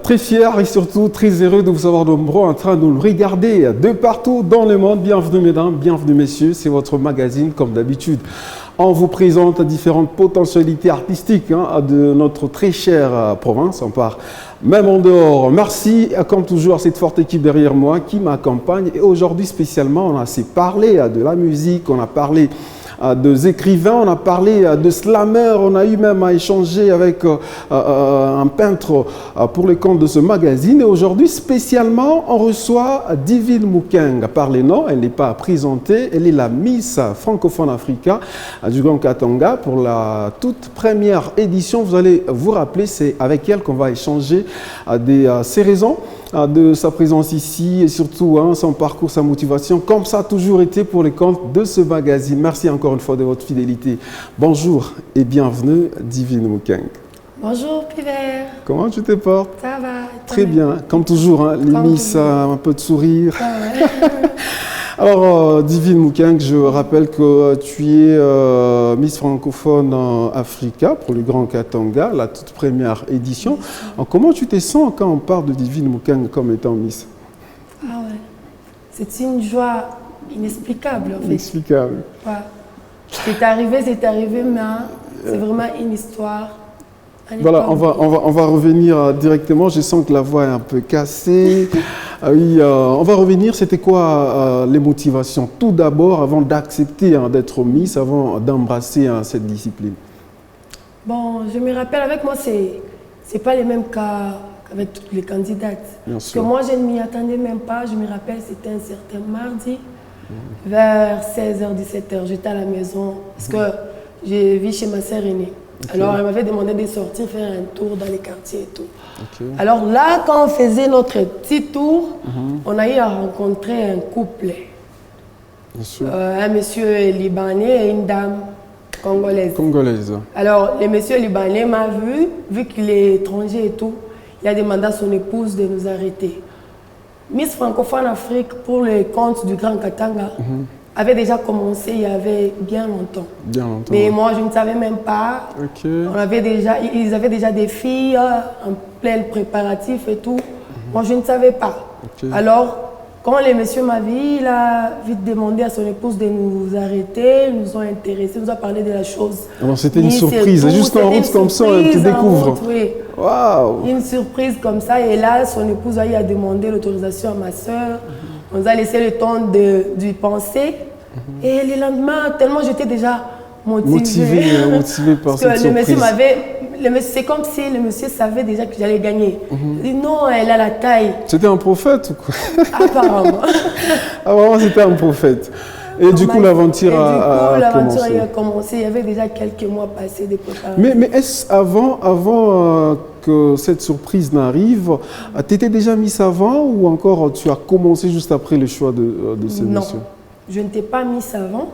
Très fier et surtout très heureux de vous avoir nombreux en train de nous regarder de partout dans le monde. Bienvenue mesdames, bienvenue messieurs, c'est votre magazine comme d'habitude. On vous présente différentes potentialités artistiques de notre très chère province. On part même en dehors. Merci, comme toujours, à cette forte équipe derrière moi qui m'accompagne. Et aujourd'hui, spécialement, on a assez parlé de la musique, on a parlé des écrivains, on a parlé de slameurs, on a eu même à échanger avec un peintre pour les comptes de ce magazine. Et aujourd'hui, spécialement, on reçoit Divine Mukeng. Par les noms, elle n'est pas présentée, elle est la Miss Francophone Africa du Grand Katanga pour la toute première édition. Vous allez vous rappeler, c'est avec elle qu'on va échanger ses raisons de sa présence ici et surtout son parcours, sa motivation, comme ça a toujours été pour les comptes de ce magazine. Merci encore une fois de votre fidélité. Bonjour et bienvenue Divine Mukeng. Bonjour Pivert. Comment tu te portes? Ça va. Très bien, comme toujours, les Miss, un peu de sourire. Alors, Divine Mukeng, je rappelle que tu es Miss Francophone Africa pour le Grand Katanga, la toute première édition. Alors, comment tu te sens quand on parle de Divine Mukeng comme étant Miss? Ah ouais, c'est une joie inexplicable en fait. Inexplicable. Ouais. C'est arrivé, mais c'est vraiment une histoire. Voilà, on va revenir directement. Je sens que la voix est un peu cassée. Oui, on va revenir. C'était quoi les motivations? Tout d'abord, avant d'accepter d'être Miss, avant d'embrasser cette discipline. Bon, je me rappelle, avec moi, c'est pas les mêmes cas qu'avec toutes les candidates. Bien Parce sûr. que moi, je ne m'y attendais même pas. Je me rappelle, c'était un certain mardi, vers 16h, 17h. J'étais à la maison parce que je vis chez ma sœur aînée. Okay. Alors, elle m'avait demandé de sortir, faire un tour dans les quartiers et tout. Okay. Alors là, quand on faisait notre petit tour, on a eu à rencontrer un couple. Bien sûr. Un monsieur libanais et une dame congolaise. Congolaise. Alors, le monsieur libanais m'a vu qu'il est étranger et tout, il a demandé à son épouse de nous arrêter. Miss Francophone Afrique, pour les comptes du Grand Katanga, avait déjà commencé il y avait bien longtemps. Bien longtemps. Mais moi, je ne savais même pas. Okay. Ils avaient déjà des filles en plein préparatif et tout. Moi, je ne savais pas. Okay. Alors, quand le monsieur m'a vu, il a vite demandé à son épouse de nous arrêter. Ils nous ont intéressés, nous a parlé de la chose. Alors, c'était une surprise. Juste en route comme ça, tu découvres. Oui. Waouh! Une surprise comme ça. Et là, son épouse a eu à demander l'autorisation à ma soeur. On nous a laissé le temps d'y penser. Et le lendemain, tellement j'étais déjà motivée par cette surprise. C'est comme si le monsieur savait déjà que j'allais gagner. Il dit non, elle a la taille. C'était un prophète ou quoi? Apparemment. Apparemment, c'était un prophète. Et du coup, l'aventure a commencé. Il y avait déjà quelques mois passés de préparation. Mais est-ce avant que cette surprise n'arrive, tu étais déjà Miss avant ou encore tu as commencé juste après le choix de ce monsieur? Non, je n'étais pas Miss avant.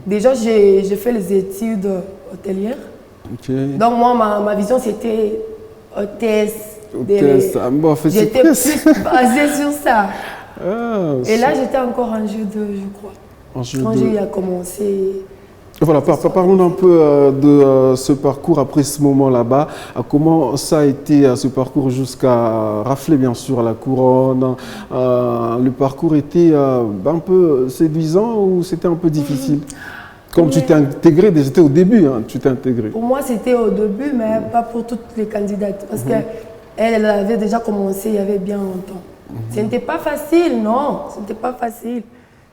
Déjà, j'ai fait les études hôtelières. Okay. Donc moi, ma vision, c'était hôtesse. J'étais plus basée sur ça. Et là, ça. j'étais encore en jeu 2, je crois. Quand j'ai commencé. Voilà, parlons un peu de ce parcours après ce moment là-bas. Comment ça a été ce parcours jusqu'à rafler bien sûr la couronne? Le parcours était un peu séduisant ou c'était un peu difficile? Comme tu t'es intégré, c'était au début, tu t'es intégré. Pour moi, c'était au début, mais pas pour toutes les candidates. Parce qu'elle avait déjà commencé il y avait bien longtemps. Ce n'était pas facile, non, ce n'était pas facile.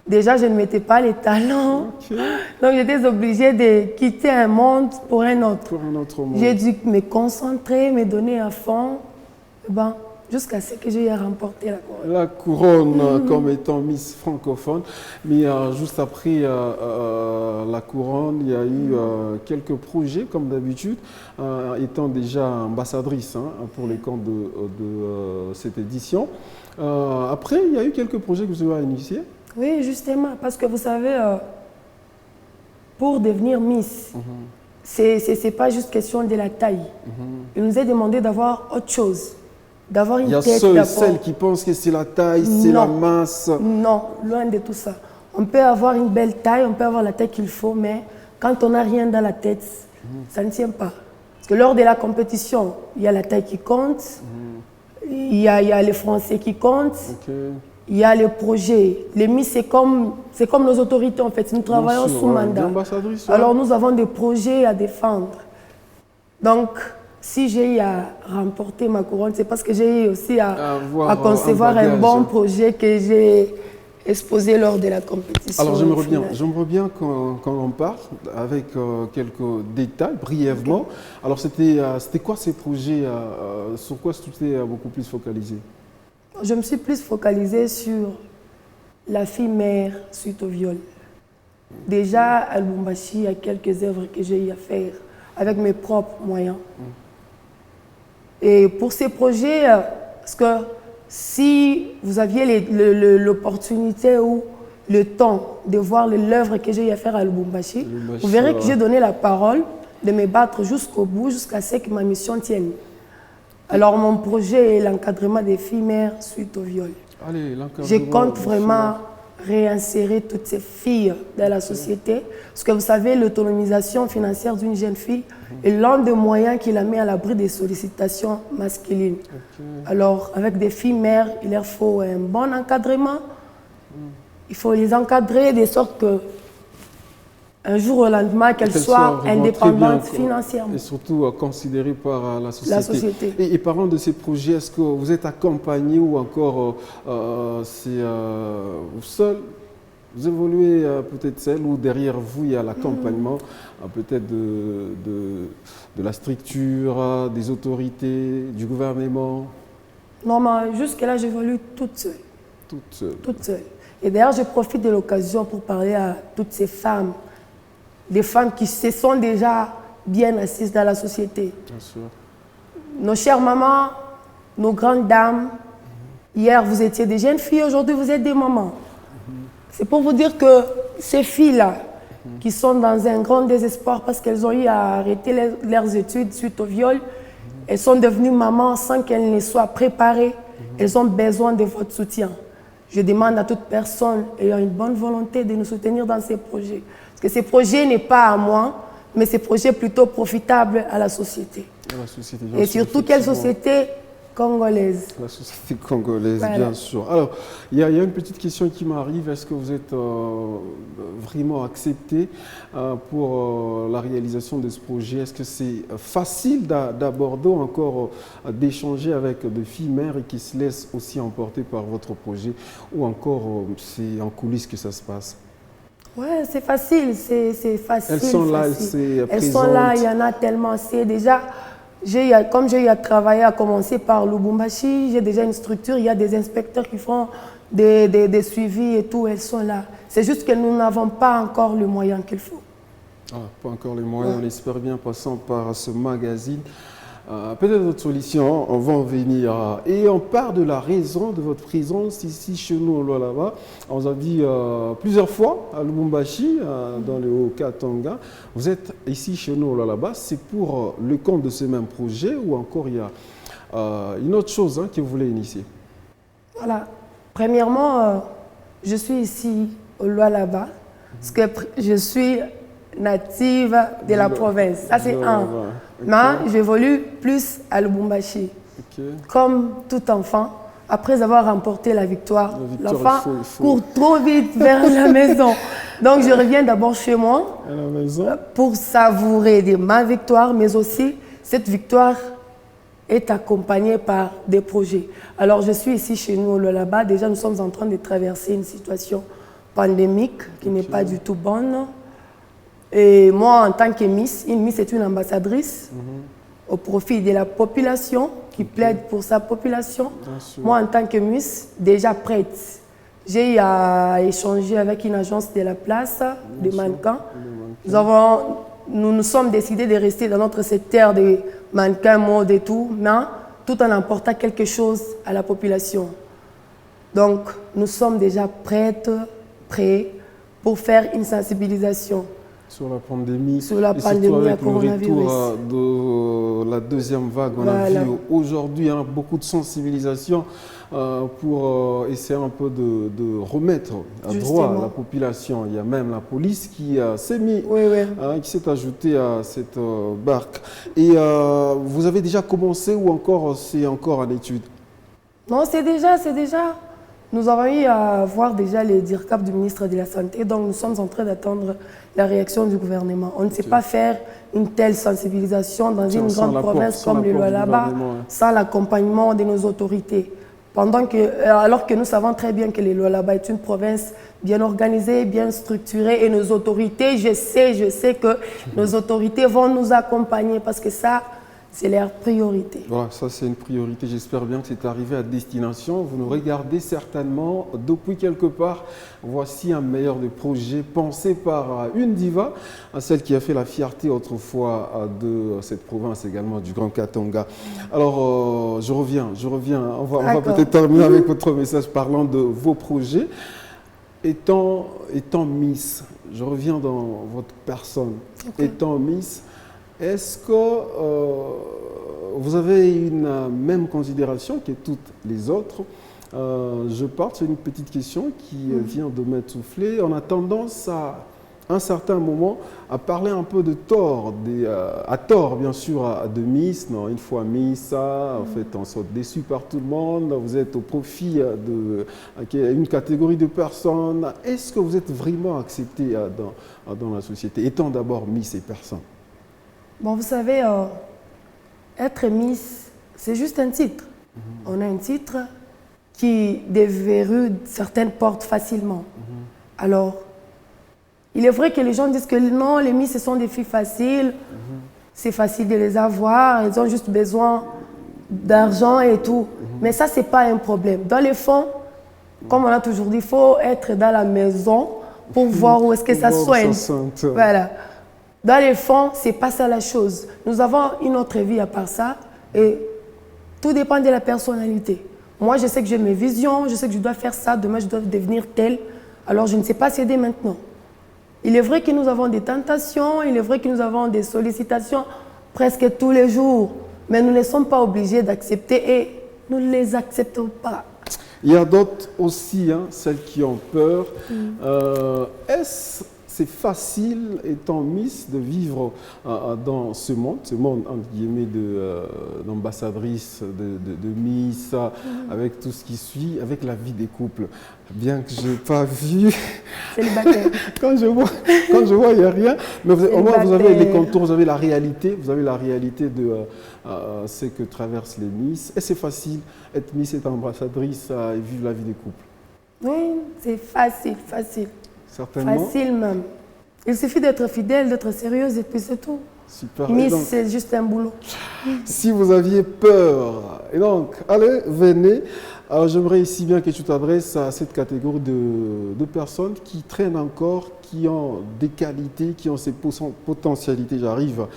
Déjà, je ne mettais pas les talents. Okay. Donc, j'étais obligée de quitter un monde pour un autre. Pour un autre monde. J'ai dû me concentrer, me donner à fond. Bon, jusqu'à ce que j'ai remporté la couronne. La couronne comme étant Miss Francophone. Mais juste après la couronne, il y a eu quelques projets, comme d'habitude, étant déjà ambassadrice pour les camps de cette édition. Après, il y a eu quelques projets que vous avez initiés. Oui, justement, parce que vous savez, pour devenir Miss, c'est pas juste question de la taille. Il nous est demandé d'avoir autre chose. D'avoir une tête d'abord. Il y a celles qui pensent que c'est la taille, c'est la masse. Non, loin de tout ça. On peut avoir une belle taille, on peut avoir la tête qu'il faut, mais quand on n'a rien dans la tête, ça ne tient pas. Parce que lors de la compétition, il y a la taille qui compte, il y a les Français qui comptent. Ok. Il y a les projets. Les Miss, c'est comme nos autorités en fait. Nous travaillons sous mandat. Alors nous avons des projets à défendre. Donc, si j'ai eu à remporter ma couronne, c'est parce que j'ai eu aussi à concevoir un bon projet que j'ai exposé lors de la compétition. Alors j'aimerais bien qu'on en parle avec quelques détails, brièvement. Okay. Alors c'était quoi ces projets, sur quoi tu t'es beaucoup plus focalisé? Je me suis plus focalisée sur la fille mère suite au viol. Déjà à Lubumbashi, il y a quelques œuvres que j'ai eu à faire avec mes propres moyens. Et pour ces projets, parce que si vous aviez l'opportunité ou le temps de voir l'œuvre que j'ai eu à faire à Lubumbashi, vous verrez que j'ai donné la parole de me battre jusqu'au bout, jusqu'à ce que ma mission tienne. Alors mon projet est l'encadrement des filles mères suite au viol. Je compte vraiment réinsérer toutes ces filles dans la société. Parce que vous savez, l'autonomisation financière d'une jeune fille est l'un des moyens qui la met à l'abri des sollicitations masculines. Alors, avec des filles mères, il leur faut un bon encadrement. Il faut les encadrer de sorte que un jour au lendemain, qu'elles soient indépendantes financièrement. Et surtout considérées par la société. Et parlant de ces projets, est-ce que vous êtes accompagné ou encore c'est vous seul? Vous évoluez peut-être seul ou derrière vous, il y a l'accompagnement peut-être de la structure, des autorités, du gouvernement? Non, mais jusque-là, j'évolue toute seule. Toute seule? Toute seule. Et d'ailleurs, je profite de l'occasion pour parler à toutes ces femmes, des femmes qui se sont déjà bien assises dans la société. Bien sûr. Nos chères mamans, nos grandes dames, hier vous étiez des jeunes filles, aujourd'hui vous êtes des mamans. C'est pour vous dire que ces filles-là, qui sont dans un grand désespoir parce qu'elles ont eu à arrêter leurs études suite au viol, elles sont devenues mamans sans qu'elles ne soient préparées. Elles ont besoin de votre soutien. Je demande à toute personne ayant une bonne volonté de nous soutenir dans ces projets. Parce que ces projets n'est pas à moi, mais ces projets plutôt profitables à la société. Et surtout, quelle société congolaise? La société congolaise, voilà. Bien sûr. Alors, il y a une petite question qui m'arrive. Est-ce que vous êtes vraiment accepté pour la réalisation de ce projet? Est-ce que c'est facile d'aborder ou encore d'échanger avec des filles mères et qui se laissent aussi emporter par votre projet? Ou encore, c'est en coulisses que ça se passe? Oui, c'est facile, c'est facile. Elles sont là, elles sont là, il y en a tellement. C'est déjà, comme j'ai eu à travailler, à commencer par Lubumbashi, j'ai déjà une structure, il y a des inspecteurs qui font des suivis et tout, elles sont là. C'est juste que nous n'avons pas encore le moyen qu'il faut. Ah, pas encore les moyens, on espère bien, passant par ce magazine. Peut-être d'autres solutions, on va en venir. Et on part de la raison de votre présence ici chez nous au Lualaba. On vous a dit plusieurs fois à Lubumbashi, dans le Haut-Katanga. Vous êtes ici chez nous au Lualaba, c'est pour le compte de ce même projet ou encore il y a une autre chose que vous voulez initier? Voilà. Premièrement, je suis ici au Lualaba parce que je suis native de la province. Ça, c'est un. Mais j'évolue plus à Lubumbashi. Comme tout enfant, après avoir remporté la victoire, l'enfant court trop vite vers la maison. Donc, je reviens d'abord chez moi à la maison pour savourer de ma victoire, mais aussi cette victoire est accompagnée par des projets. Alors, je suis ici chez nous au Lualaba. Déjà, nous sommes en train de traverser une situation pandémique qui n'est pas du tout bonne. Et moi, en tant que Miss, une Miss est une ambassadrice au profit de la population, qui plaide pour sa population. Moi, en tant que Miss, déjà prête. J'ai eu à échanger avec une agence de la place, de mannequins. Nous nous sommes décidés de rester dans notre secteur de mannequins, mode et tout, mais tout en apportant quelque chose à la population. Donc, nous sommes déjà prêts pour faire une sensibilisation. Sur la pandémie, sur la pandémie avec le retour de la deuxième vague, on a vu aujourd'hui beaucoup de sensibilisation pour essayer un peu de remettre à droit la population. Il y a même la police qui s'est mise, qui s'est ajoutée à cette barque. Et vous avez déjà commencé ou encore c'est encore en étude? Non, c'est déjà. Nous avons eu à voir déjà les directives du ministre de la Santé, donc nous sommes en train d'attendre la réaction du gouvernement. On ne sait pas faire une telle sensibilisation dans une grande province comme le Lualaba sans l'accompagnement de nos autorités. Alors que nous savons très bien que le Lualaba est une province bien organisée, bien structurée, et nos autorités, je sais que nos autorités vont nous accompagner parce que ça, c'est leur priorité. Voilà, ça c'est une priorité. J'espère bien que c'est arrivé à destination. Vous nous regardez certainement depuis quelque part. Voici un meilleur des projets pensé par une diva, celle qui a fait la fierté autrefois de cette province également, du Grand Katanga. Alors, je reviens. On va peut-être terminer avec votre message parlant de vos projets. Étant Miss, je reviens dans votre personne. Étant Miss, est-ce que vous avez une même considération que toutes les autres? Je pars sur une petite question qui vient de m'être soufflée. On a tendance à un certain moment à parler un peu de tort, à tort bien sûr, de Miss. Non, une fois Miss, en fait, on saute déçu par tout le monde. Vous êtes au profit d'une catégorie de personnes. Est-ce que vous êtes vraiment accepté dans la société, étant d'abord Miss et personne? Bon, vous savez, être Miss, c'est juste un titre. On a un titre qui déverrouille certaines portes facilement. Alors, il est vrai que les gens disent que non, les Miss, ce sont des filles faciles. C'est facile de les avoir. Elles ont juste besoin d'argent et tout. Mais ça, ce n'est pas un problème. Dans le fond, comme on a toujours dit, il faut être dans la maison pour voir où est-ce que ça soigne. Voilà. Dans les fonds, ce n'est pas ça la chose. Nous avons une autre vie à part ça et tout dépend de la personnalité. Moi, je sais que j'ai mes visions, je sais que je dois faire ça, demain je dois devenir telle. Alors, je ne sais pas céder maintenant. Il est vrai que nous avons des tentations, il est vrai que nous avons des sollicitations presque tous les jours, mais nous ne sommes pas obligés d'accepter et nous ne les acceptons pas. Il y a d'autres aussi, celles qui ont peur. C'est facile, étant Miss, de vivre dans ce monde entre guillemets d'ambassadrice, de Miss, avec tout ce qui suit, avec la vie des couples. Bien que je n'ai pas vu, quand je vois, il n'y a rien. Mais au moins, vous avez les contours, vous avez la réalité de ce que traversent les Miss. Et c'est facile, être Miss, être ambassadrice et vivre la vie des couples. Oui, c'est facile. Certainement. Facile même. Il suffit d'être fidèle, d'être sérieuse et puis c'est tout. Super. Miss, c'est juste un boulot. Si vous aviez peur, et donc, allez, venez. Alors, j'aimerais ici bien que tu t'adresses à cette catégorie de personnes qui traînent encore, qui ont des qualités, qui ont ces potentialités, j'arrive,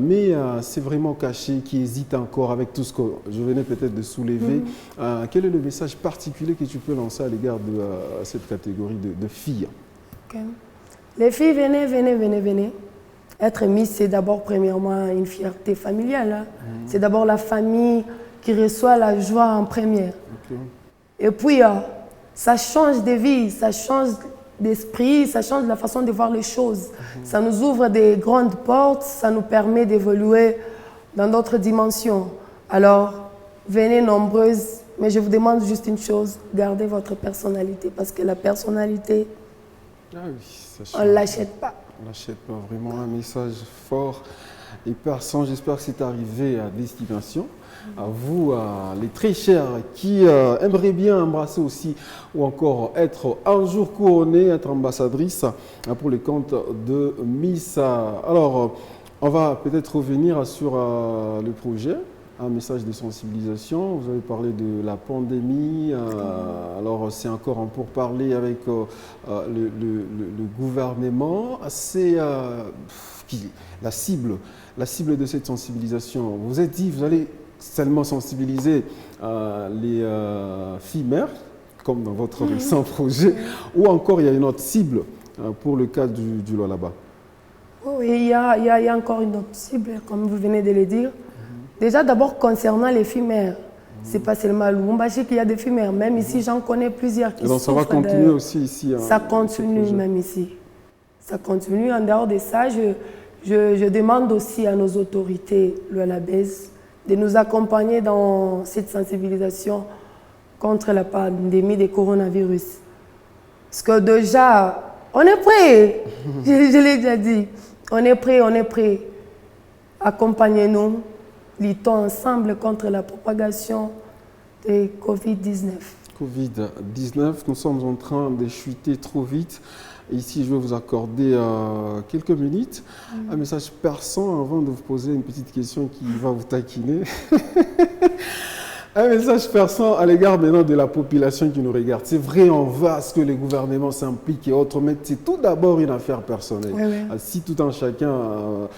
mais c'est vraiment caché, qui hésitent encore avec tout ce que je venais peut-être de soulever. Quel est le message particulier que tu peux lancer à l'égard de cette catégorie de filles? Les filles, venez. Être Miss, c'est d'abord premièrement une fierté familiale. C'est d'abord la famille qui reçoit la joie en première. Et puis, ça change de vie, ça change d'esprit, ça change la façon de voir les choses. Ça nous ouvre des grandes portes, ça nous permet d'évoluer dans d'autres dimensions. Alors, venez nombreuses, mais je vous demande juste une chose, gardez votre personnalité, parce que la personnalité, on ne l'achète pas. On n'achète pas, vraiment un message fort et perçant. J'espère que c'est arrivé à destination. À vous, les très chers, qui aimeraient bien embrasser aussi ou encore être un jour couronnée, être ambassadrice pour les comptes de Miss. Alors, on va peut-être revenir sur le projet. Un message de sensibilisation. Vous avez parlé de la pandémie. Alors, c'est encore en pourparlers avec le gouvernement. C'est la cible de cette sensibilisation. Vous vous êtes dit, vous allez seulement sensibiliser les filles mères, comme dans votre récent projet, ou encore il y a une autre cible pour le cas du Lualaba? Oui, il y a encore une autre cible, comme vous venez de le dire. Déjà, d'abord, concernant les filles mères, ce n'est pas seulement à Lubumbashi qu'il y a des filles mères. Même ici, j'en connais plusieurs qui donc, ça va continuer aussi ici. Ça continue même ici. Ça continue. En dehors de ça, je demande aussi à nos autorités lualabaises de nous accompagner dans cette sensibilisation contre la pandémie de coronavirus. Parce que déjà, on est prêt. Je l'ai déjà dit. On est prêt. Accompagnez-nous. Luttons ensemble contre la propagation de Covid-19. Covid-19, nous sommes en train de chuter trop vite. Ici, je vais vous accorder quelques minutes. Un message perçant avant de vous poser une petite question qui va vous taquiner. Un message perçant à l'égard maintenant de la population qui nous regarde. C'est vrai, on veut à ce que les gouvernements s'impliquent et autres, mais c'est tout d'abord une affaire personnelle. Oui. Si tout un chacun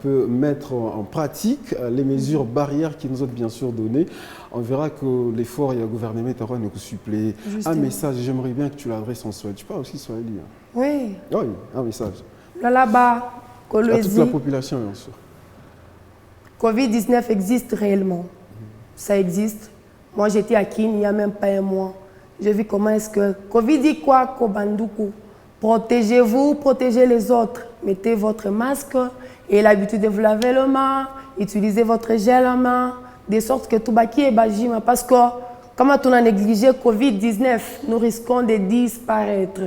peut mettre en pratique les mesures barrières qui nous ont bien sûr données, on verra que l'effort et le gouvernement aura nous suppléer. Un message, j'aimerais bien que tu l'adresses en Swahili. Tu parles aussi Swahili. Oui. Oui, un message. Là-bas, à toute la population, bien sûr. Covid-19 existe réellement. Ça existe. Moi, j'étais à Kin il n'y a même pas un mois. J'ai vu comment est-ce que... Covid dit quoi, Kobanduku? Protégez-vous, protégez les autres. Mettez votre masque et l'habitude de vous laver les mains. Utilisez votre gel en main. De sorte que tout baki est bajima. Parce que, comme on a négligé Covid-19, nous risquons de disparaître.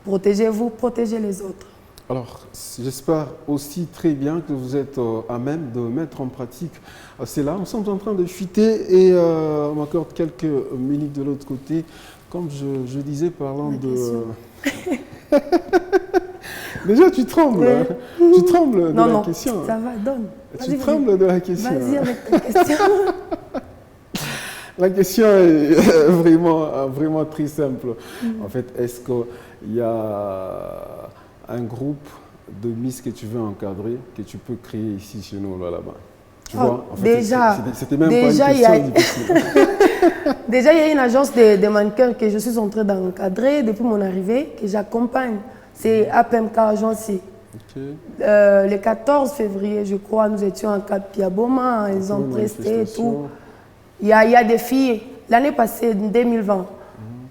Protégez-vous, protégez les autres. Alors, j'espère aussi très bien que vous êtes à même de mettre en pratique cela. Nous sommes en train de chuter et on m'accorde quelques minutes de l'autre côté. Comme je disais, parlant de... Déjà, tu trembles. Tu trembles de la question. Ça va, donne. Tu trembles de la question. Vas-y avec ta question. La question est vraiment très simple. En fait, est-ce qu'il y a un groupe de Miss que tu veux encadrer, que tu peux créer ici chez nous, là-bas? Tu vois, en fait, c'était même pas une question difficile. Déjà, il y a une agence de mannequins que je suis en train d'encadrer depuis mon arrivée, que j'accompagne. C'est APMK Agency. Okay. Le 14 février, je crois, nous étions en Cap Piaboma, ils ont presté et tout. Il y a des filles, l'année passée, 2020,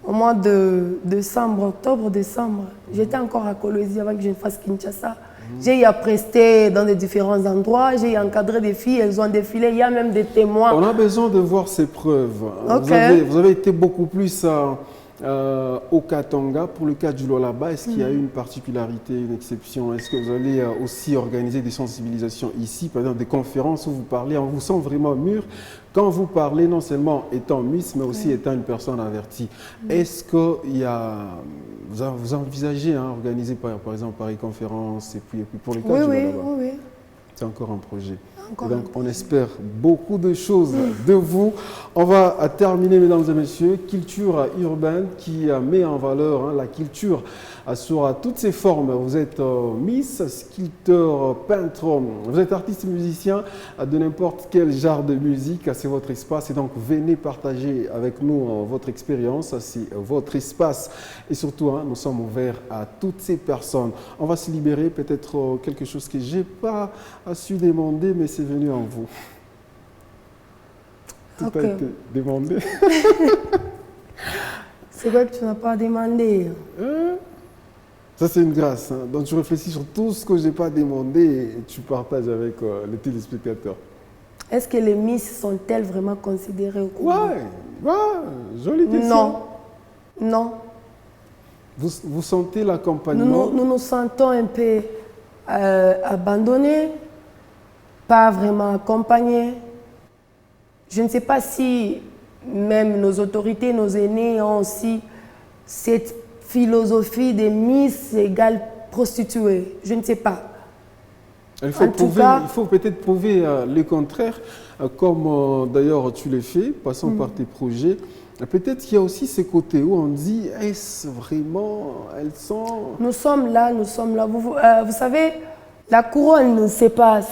au mois de octobre-décembre, j'étais encore à Kolwezi avant que je ne fasse Kinshasa. J'ai eu à prester dans des différents endroits, j'ai encadré des filles, elles ont défilé, il y a même des témoins. On a besoin de voir ces preuves. Okay. Vous avez été beaucoup plus au Katanga pour le cas du Lolaba. Est-ce qu'il y a eu une particularité, une exception? Est-ce que vous allez aussi organiser des sensibilisations ici, par exemple des conférences où vous parlez, on vous sent vraiment mûr quand vous parlez, non seulement étant Miss, mais aussi étant une personne avertie. Est-ce que vous envisagez organiser par exemple Paris Conférence et puis pour le cas du Lolaba? Oui. C'est encore un projet. Donc, on espère beaucoup de choses de vous. On va terminer, mesdames et messieurs, culture urbaine qui met en valeur la culture sur toutes ses formes. Vous êtes Miss, sculpteur, peintre, vous êtes artiste musicien de n'importe quel genre de musique. C'est votre espace et donc venez partager avec nous votre expérience. C'est votre espace et surtout, nous sommes ouverts à toutes ces personnes. On va se libérer, peut-être quelque chose que je n'ai pas su demander, mais c'est venu en vous. Tout a été demandé. C'est quoi que tu n'as pas demandé? Ça, c'est une grâce. Donc, tu réfléchis sur tout ce que je n'ai pas demandé et tu partages avec les téléspectateurs. Est-ce que les Miss sont-elles vraiment considérées au Congo? Ouais, jolie question. Non. Vous sentez l'accompagnement? Nous nous sentons un peu abandonnés, pas vraiment accompagnés. Je ne sais pas si même nos autorités, nos aînés ont aussi cette philosophie des Miss égale prostituées. Je ne sais pas. Il faut peut-être prouver le contraire, comme d'ailleurs tu le fais, passant par tes projets. Peut-être qu'il y a aussi ce côté où on dit, est-ce vraiment, elles sont... Nous sommes là. Vous savez, la couronne, c'est pas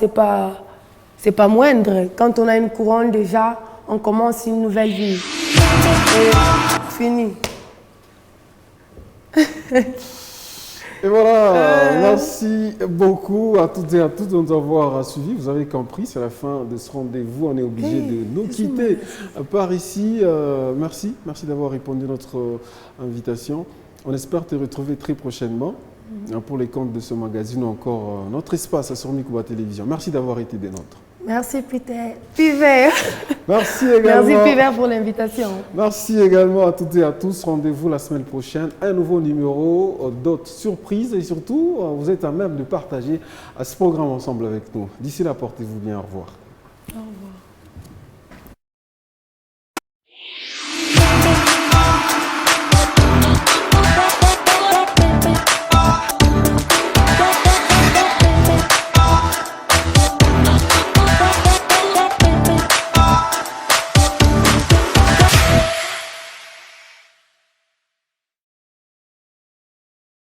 moindre. Quand on a une couronne déjà, on commence une nouvelle vie. Et fini. Et voilà, merci beaucoup à toutes et à tous de nous avoir suivis. Vous avez compris, c'est la fin de ce rendez-vous. On est obligé de nous quitter par ici. Merci d'avoir répondu à notre invitation. On espère te retrouver très prochainement pour les comptes de ce magazine ou encore notre espace à Sormi Kuba Télévision. Merci d'avoir été des nôtres. Merci Peter. Piver. Merci également. Merci Piver pour l'invitation. Merci également à toutes et à tous. Rendez-vous la semaine prochaine. Un nouveau numéro, d'autres surprises et surtout, vous êtes à même de partager ce programme ensemble avec nous. D'ici là, portez-vous bien. Au revoir. Au revoir.